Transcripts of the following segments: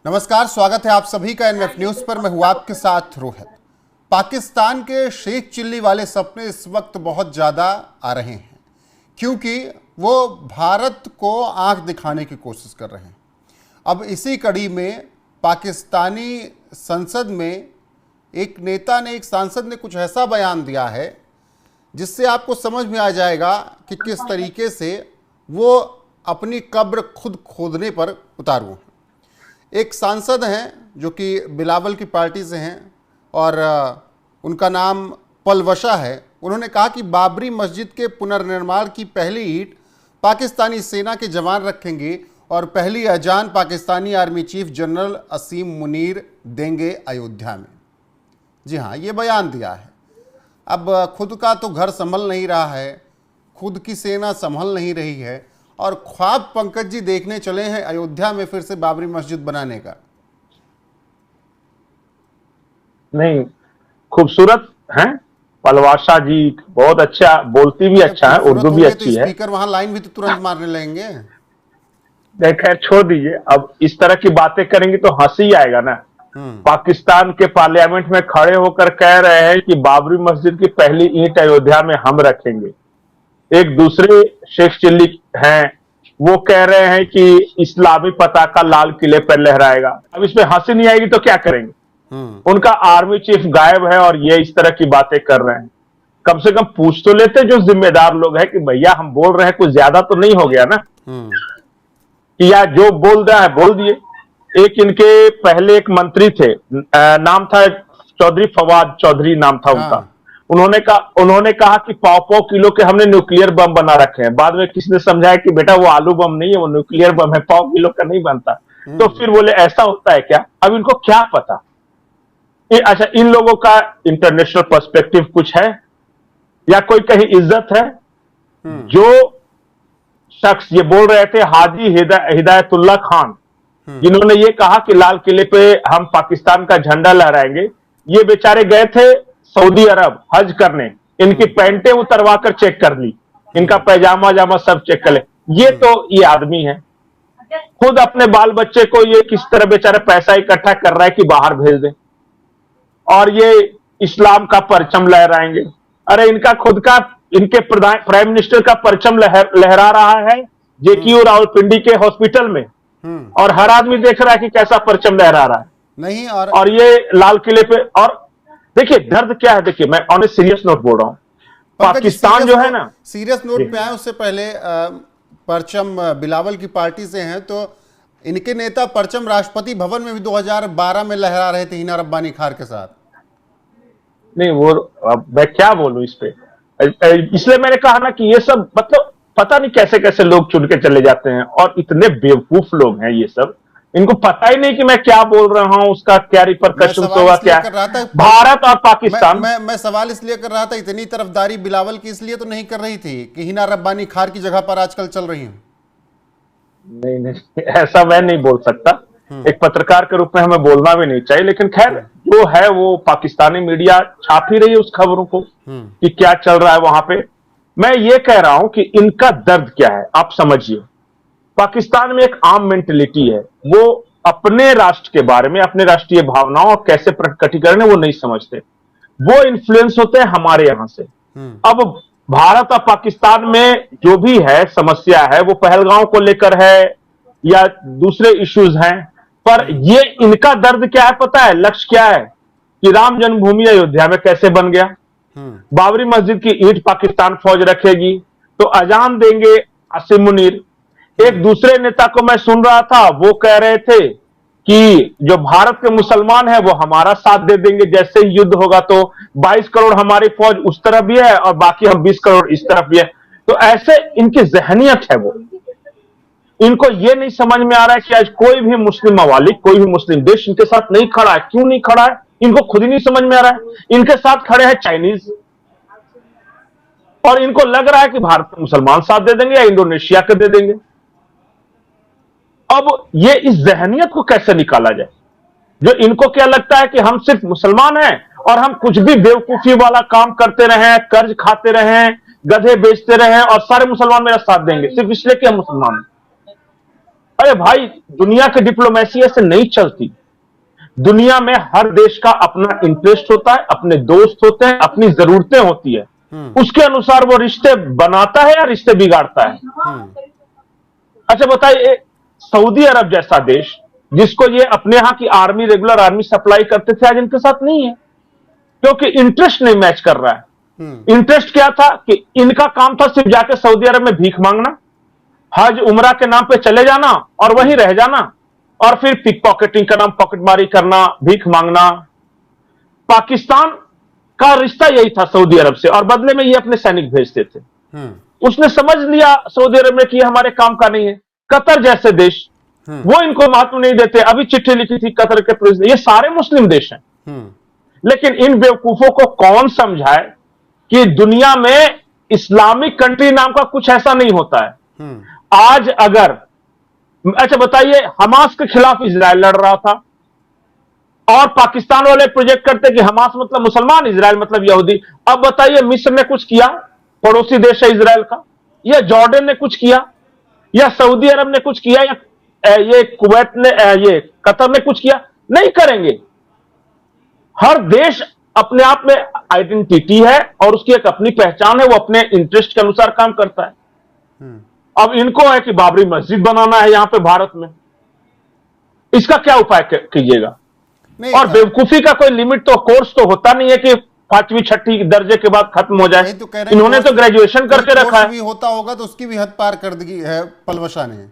नमस्कार, स्वागत है आप सभी का एनएफ न्यूज पर। मैं हूं आपके साथ रोहित। पाकिस्तान के शेख चिल्ली वाले सपने इस वक्त बहुत ज़्यादा आ रहे हैं क्योंकि वो भारत को आंख दिखाने की कोशिश कर रहे हैं। अब इसी कड़ी में पाकिस्तानी संसद में एक नेता ने, एक सांसद ने कुछ ऐसा बयान दिया है जिससे आपको समझ में आ जाएगा कि किस तरीके से वो अपनी कब्र खुद खोदने पर उतारू हैं। एक सांसद हैं जो कि बिलावल की पार्टी से हैं और उनका नाम पलवशा है। उन्होंने कहा कि बाबरी मस्जिद के पुनर्निर्माण की पहली ईंट पाकिस्तानी सेना के जवान रखेंगे और पहली अजान पाकिस्तानी आर्मी चीफ जनरल असीम मुनीर देंगे अयोध्या में। जी हाँ, ये बयान दिया है। अब खुद का तो घर संभल नहीं रहा है, खुद की सेना संभल नहीं रही है और ख्वाब पंकज जी देखने चले हैं अयोध्या में फिर से बाबरी मस्जिद बनाने का। नहीं, खूबसूरत हैं पलवाशा जी, बहुत अच्छा बोलती भी अच्छा है, उर्दू भी अच्छी है। स्पीकर वहां लाइन भी तो तुरंत मारने लगेंगे। खैर छोड़ दीजिए, अब इस तरह की बातें करेंगे तो हंसी आएगा ना। पाकिस्तान के पार्लियामेंट में खड़े होकर कह रहे हैं कि बाबरी मस्जिद की पहली ईंट अयोध्या में हम रखेंगे। एक दूसरे शेख चिल्ली हैं, वो कह रहे हैं कि इस्लामी पताका लाल किले पर लहराएगा। अब इसमें हंसी नहीं आएगी तो क्या करेंगे। उनका आर्मी चीफ गायब है और ये इस तरह की बातें कर रहे हैं। कम से कम पूछ तो लेते जो जिम्मेदार लोग हैं कि भैया हम बोल रहे हैं, कुछ ज्यादा तो नहीं हो गया ना कि या जो बोल रहा है बोल दिए। एक इनके पहले एक मंत्री थे, नाम था चौधरी फवाद चौधरी नाम था उनका। उन्होंने कहा कि 100 किलो के हमने न्यूक्लियर बम बना रखे हैं। बाद में किसी ने समझाया कि बेटा वो आलू बम नहीं है, वो न्यूक्लियर बम है, 100 किलो का नहीं बनता। तो फिर बोले ऐसा होता है क्या। अब इनको क्या पता। अच्छा, इन लोगों का इंटरनेशनल पर्सपेक्टिव कुछ है या कोई कहीं इज्जत है। जो शख्स ये बोल रहे थे, हाजी हिदायतुल्लाह खान, जिन्होंने ये कहा कि लाल किले पे हम पाकिस्तान का झंडा लहराएंगे, ये बेचारे गए थे सऊदी अरब हज करने। इनकी पैंटें उतरवा कर चेक कर ली, इनका पैजामा जामा सब चेक कर ले। ये आदमी है, खुद अपने बाल बच्चे को ये किस तरह बेचारा पैसा इकट्ठा कर रहा है कि बाहर भेज दे, और ये इस्लाम का परचम लहराएंगे। अरे इनका खुद का, इनके प्राइम मिनिस्टर का परचम लहरा रहा है जेक्यू रावलपिंडी के हॉस्पिटल में, और हर आदमी देख रहा है कि कैसा परचम लहरा रहा है। नहीं, और ये लाल किले पे। और देखिए दर्द क्या है, देखिए मैं ऑन ए सीरियस नोट बोल रहा हूं। पाकिस्तान जो है ना, सीरियस नोट पे आए उससे पहले परचम बिलावल की पार्टी से हैं, तो इनके नेता परचम राष्ट्रपति भवन में भी 2012 में लहरा रहे थे हिना रब्बानी खार के साथ। नहीं वो, अब मैं क्या बोलूं इस पे। इसलिए मैंने कहा ना कि ये सब मतलब पता नहीं कैसे कैसे लोग चुन के चले जाते हैं, और इतने बेवकूफ लोग हैं ये सब। इनको पता ही नहीं कि मैं क्या बोल रहा हूं, उसका क्या रिपरकशन होगा, क्या भारत और पाकिस्तान। मैं सवाल इसलिए कर रहा था, इतनी तरफदारी बिलावल की इसलिए तो नहीं कर रही थी कि हिना रब्बानी खार की जगह पर आजकल चल रही है। नहीं, ऐसा मैं नहीं बोल सकता। एक पत्रकार के रूप में हमें बोलना भी नहीं चाहिए, लेकिन खैर जो है वो पाकिस्तानी मीडिया छाप ही रही है उस खबरों को कि क्या चल रहा है वहां पे। मैं ये कह रहा हूं कि इनका दर्द क्या है आप समझिए। पाकिस्तान में एक आम मेंटेलिटी है, वो अपने राष्ट्र के बारे में, अपने राष्ट्रीय भावनाओं और कैसे प्रकटीकरण है वो नहीं समझते। वो इन्फ्लुएंस होते हैं हमारे यहां से। अब भारत और पाकिस्तान में जो भी है समस्या है, वो पहलगांव को लेकर है या दूसरे इश्यूज हैं, पर ये इनका दर्द क्या है पता है, लक्ष्य क्या है कि राम जन्मभूमि अयोध्या में कैसे बन गया। बाबरी मस्जिद की ईंट पाकिस्तान फौज रखेगी, तो अजान देंगे असीम मुनीर। एक दूसरे नेता को मैं सुन रहा था, वो कह रहे थे कि जो भारत के मुसलमान हैं वो हमारा साथ दे देंगे, जैसे ही युद्ध होगा तो 22 करोड़ हमारी फौज उस तरफ भी है और बाकी हम 20 करोड़ इस तरफ भी है। तो ऐसे इनकी जहनियत है। वो इनको ये नहीं समझ में आ रहा है कि आज कोई भी मुस्लिम मवालिक, कोई भी मुस्लिम देश इनके साथ नहीं खड़ा है। क्यों नहीं खड़ा है इनको खुद ही नहीं समझ में आ रहा है। इनके साथ खड़े हैं चाइनीज, और इनको लग रहा है कि भारत के मुसलमान साथ दे देंगे या इंडोनेशिया के दे देंगे। अब ये इस जहनियत को कैसे निकाला जाए, जो इनको क्या लगता है कि हम सिर्फ मुसलमान हैं और हम कुछ भी बेवकूफी वाला काम करते रहें, कर्ज खाते रहें, गधे बेचते रहें और सारे मुसलमान मेरा साथ देंगे सिर्फ इसलिए कि हम मुसलमान हैं। अरे भाई, दुनिया की डिप्लोमेसी ऐसे नहीं चलती। दुनिया में हर देश का अपना इंटरेस्ट होता है, अपने दोस्त होते हैं, अपनी जरूरतें होती है, उसके अनुसार वो रिश्ते बनाता है या रिश्ते बिगाड़ता है। अच्छा बताइए, सऊदी अरब जैसा देश जिसको ये अपने यहां की आर्मी, रेगुलर आर्मी सप्लाई करते थे, आज इनके साथ नहीं है, क्योंकि इंटरेस्ट नहीं मैच कर रहा है। इंटरेस्ट क्या था कि इनका काम था सिर्फ जाके सऊदी अरब में भीख मांगना, हज उमरा के नाम पे चले जाना और वहीं रह जाना, और फिर पिक पॉकेटिंग का नाम, पॉकेटमारी करना, भीख मांगना। पाकिस्तान का रिश्ता यही था सऊदी अरब से, और बदले में ये अपने सैनिक भेजते थे। उसने समझ लिया सऊदी अरब में कि ये हमारे काम का नहीं है। कतर जैसे देश, वो इनको महत्व नहीं देते। अभी चिट्ठी लिखी थी कतर के प्रेसिडेंट, ये सारे मुस्लिम देश हैं, लेकिन इन बेवकूफों को कौन समझाए कि दुनिया में इस्लामिक कंट्री नाम का कुछ ऐसा नहीं होता है। आज अगर, अच्छा बताइए, हमास के खिलाफ इजराइल लड़ रहा था और पाकिस्तान वाले प्रोजेक्ट करते कि हमास मतलब मुसलमान, इजराइल मतलब यहूदी। अब बताइए, मिस्र ने कुछ किया, पड़ोसी देश है इजराइल का, या जॉर्डन ने कुछ किया, या सऊदी अरब ने कुछ किया, या ये कुवैत ने, ये कतर ने कुछ किया? नहीं करेंगे। हर देश अपने आप में आइडेंटिटी है और उसकी एक अपनी पहचान है, वो अपने इंटरेस्ट के अनुसार काम करता है। अब इनको है कि बाबरी मस्जिद बनाना है यहां पे भारत में, इसका क्या उपाय कीजिएगा? और बेवकूफी का कोई लिमिट तो, कोर्स तो होता नहीं है कि 5वीं 6ठी दर्जे के बाद खत्म हो जाए। तो इन्होंने तो ग्रेजुएशन करके रखा है। भी होता होगा तो उसकी भी हद पार कर दी है पलवशा ने।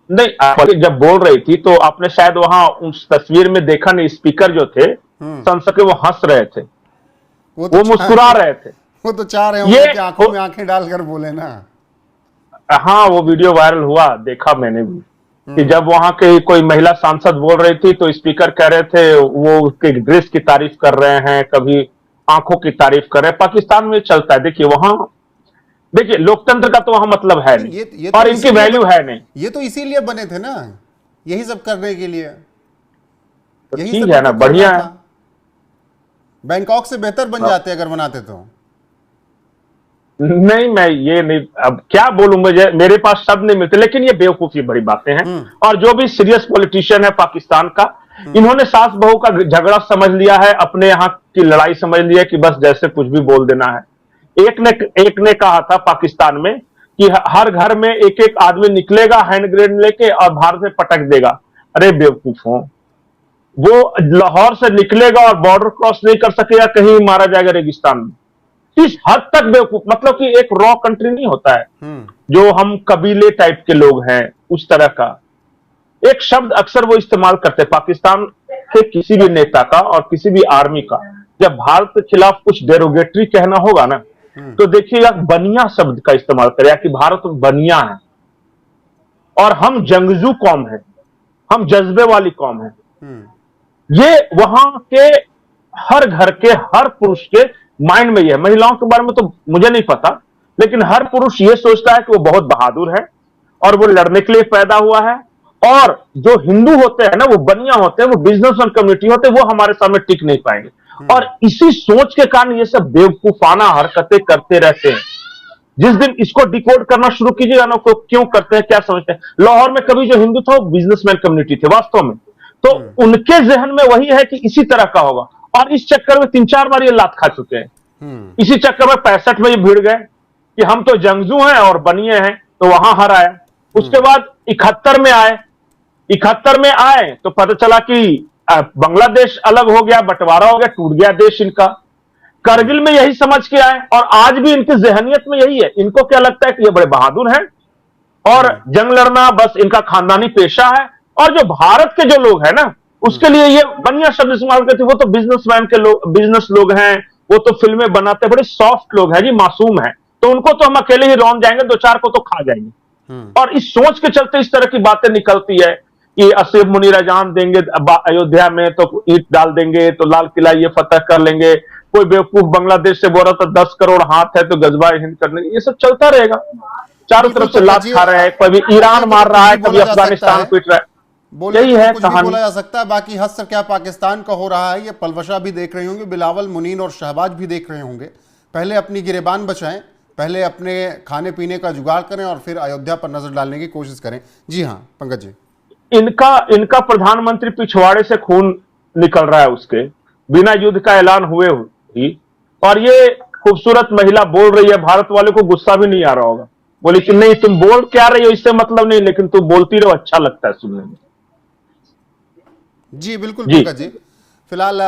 नहीं, जब बोल रही थी तो आपने शायद वहां उस तस्वीर में देखा नहीं, स्पीकर जो थे संसद के, वो हंस रहे थे, वो मुस्कुरा रहे थे। वो तो चाह रहे होंगे कि आंखों में आंखें डालकर बोले ना। हाँ, वो वीडियो वायरल हुआ, देखा मैंने भी, कि जब वहां के कोई महिला सांसद बोल रही थी तो स्पीकर कह रहे थे वो उसके ड्रेस की तारीफ कर रहे हैं, कभी आंखों की तारीफ कर रहे हैं। पाकिस्तान में चलता है। देखिए वहां, देखिए लोकतंत्र का तो वहां मतलब है नहीं, ये और इनकी वैल्यू है नहीं। ये तो इसीलिए बने थे ना, यही सब करने के लिए। तो ठीक है ना, बढ़िया है। बैंकॉक से बेहतर बन जाते अगर बनाते तो। नहीं, मैं ये नहीं, अब क्या बोलूं, मुझे, मेरे पास शब्द नहीं मिलते, लेकिन ये बेवकूफी बड़ी बातें हैं। और जो भी सीरियस पॉलिटिशियन है पाकिस्तान का, इन्होंने सास बहू का झगड़ा समझ लिया है, अपने यहाँ की लड़ाई समझ लिया कि बस जैसे कुछ भी बोल देना है। एक ने कहा था पाकिस्तान में कि हर घर में एक एक आदमी निकलेगा हैंड ग्रेनेड लेके और बाहर से पटक देगा। अरे बेवकूफों, वो लाहौर से निकलेगा और बॉर्डर क्रॉस नहीं कर सकेगा, कहीं मारा जाएगा रेगिस्तान में। इस हद तक बेवकूफ, मतलब कि एक रॉ कंट्री नहीं होता है जो हम कबीले टाइप के लोग हैं, उस तरह का एक शब्द अक्सर वो इस्तेमाल करते हैं पाकिस्तान के किसी भी नेता का और किसी भी आर्मी का। जब भारत के खिलाफ कुछ डेरोगेटरी कहना होगा ना, तो देखिएगा बनिया शब्द का इस्तेमाल करेगा कि भारत बनिया है और हम जंगजू कौम है, हम जज्बे वाली कौम है। ये वहां के हर घर के हर पुरुष के माइंड में ये है। महिलाओं के बारे में तो मुझे नहीं पता, लेकिन हर पुरुष ये सोचता है कि वो बहुत बहादुर है और वो लड़ने के लिए पैदा हुआ है। और जो हिंदू होते हैं ना, वो बनिया होते हैं, वो बिजनेसमैन कम्युनिटी होते हैं, वो हमारे सामने टिक नहीं पाएंगे। और इसी सोच के कारण ये सब बेवकूफाना हरकतें करते रहते हैं। जिस दिन इसको डिकोड करना शुरू कीजिएगा ना, को क्यों करते हैं, क्या समझते हैं। लाहौर में कभी जो हिंदू था वो बिजनेसमैन कम्युनिटी थे वास्तव में, तो उनके जहन में वही है कि इसी तरह का होगा। और इस चक्कर में 3-4 बार ये लात खा चुके हैं। इसी चक्कर में 65 में ये भिड़ गए कि हम तो जंगजू हैं और बनिए हैं, तो वहां हर आया। उसके बाद 71 में आए तो पता चला कि बांग्लादेश अलग हो गया, बंटवारा हो गया, टूट गया देश इनका। करगिल में यही समझ के आए और आज भी इनकी जहनियत में यही है। इनको क्या लगता है कि ये बड़े बहादुर हैं और जंग लड़ना बस इनका खानदानी पेशा है। और जो भारत के जो लोग हैं ना, उसके लिए ये बनिया शब्द इस्तेमाल करते, वो तो बिजनेसमैन के लोग, बिजनेस लोग हैं, वो तो फिल्में बनाते, बड़े सॉफ्ट लोग हैं जी, मासूम हैं, तो उनको तो हम अकेले ही रौंद जाएंगे, 2-4 को तो खा जाएंगे। और इस सोच के चलते इस तरह की बातें निकलती है कि असीम मुनीर अजान देंगे अयोध्या में तो ईंट डाल देंगे, तो लाल किला ये फतह कर लेंगे। कोई बेवकूफ बांग्लादेश से बोल रहा था 10 करोड़ हाथ है तो गजबा हिंद करने, ये सब चलता रहेगा। चारों तरफ से लात खा रहे हैं, कभी ईरान मार रहा है, कभी अफगानिस्तान पीट रहा है। यही है कुछ भी बोला जा सकता है। बाकी हद क्या पाकिस्तान का हो रहा है, ये पलवशा भी देख रहे होंगे, बिलावल, मुनीन और शहबाज भी देख रहे होंगे। पहले अपनी गिरेबान बचाएं, पहले अपने खाने पीने का जुगाड़ करें और फिर अयोध्या पर नजर डालने की कोशिश करें। जी हाँ पंकज जी। इनका प्रधानमंत्री पिछवाड़े से खून निकल रहा है उसके, बिना युद्ध का ऐलान हुए ही, और ये खूबसूरत महिला बोल रही है, भारत वाले को गुस्सा भी नहीं आ रहा होगा, बोली कि नहीं तुम बोल क्या रही हो इससे मतलब नहीं, लेकिन तुम बोलती रहो, अच्छा लगता है सुनने में। जी बिल्कुल जी। पंकज जी। फिलहाल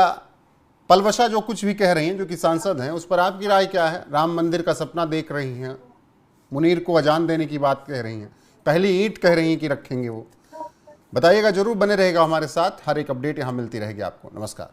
पलवशा जो कुछ भी कह रही हैं, जो कि सांसद हैं, उस पर आपकी राय क्या है? राम मंदिर का सपना देख रही हैं, मुनीर को अजान देने की बात कह रही हैं, पहली ईंट कह रही हैं कि रखेंगे वो। बताइएगा, जरूर बने रहेगा हमारे साथ, हर एक अपडेट यहाँ मिलती रहेगी आपको। नमस्कार।